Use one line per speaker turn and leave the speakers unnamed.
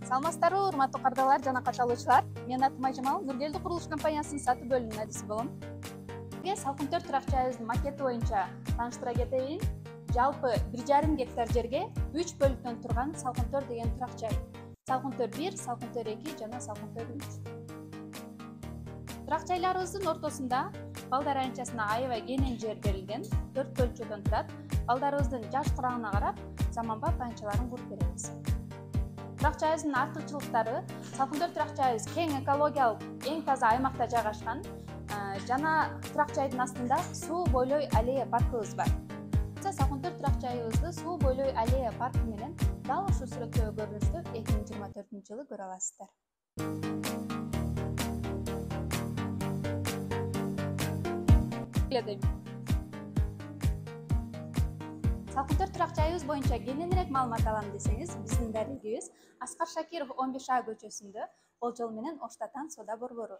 Саламатсыздарбы, урматтуу кардалар жана катталуучулар. Менин атым Айжамал, Нургелди курулуш компаниясынын сатуу бөлүмүнүн адиси болом. Сизге Салкын 4 турак жайыбыздын макети боюнча тааныштыра кетейин. Жалпы 1,5 гектар жерге 3 бөлүктөн турган Салкын 4 деген турак жай. Салкын 4-1, Салкын 4-2 жана Салкын 4-3. Турак жайларыбыздын ортосунда балдар аянтчасына аябай кенен жер берилген. 4 бөлчөдөн турат. Балдарыбыздын жаш курагына карап, заманбап аянтчаларын куруп беребиз. Турак жайыбыздын артыкчылыктары: Салкын 4 турак жайыбыз кең экологиялык, эң таза аймакта жайгашкан. Жана турак жайдын астында суу бойлой аллея паркыбыз бар. Салкын 4 турак жайыбызды суу бойлой аллея паркы менен дал ушул сүрөттөгү көрүнүштө 2024-жылы көрө аласыздар. Салкын 4 турак жайыбыз боюнча кененирээк маалымат алам десеңиз, биздин дарегибиз Аскар Шакиров 15А көчөсүндө, болжол менен Оштатан соода борбору.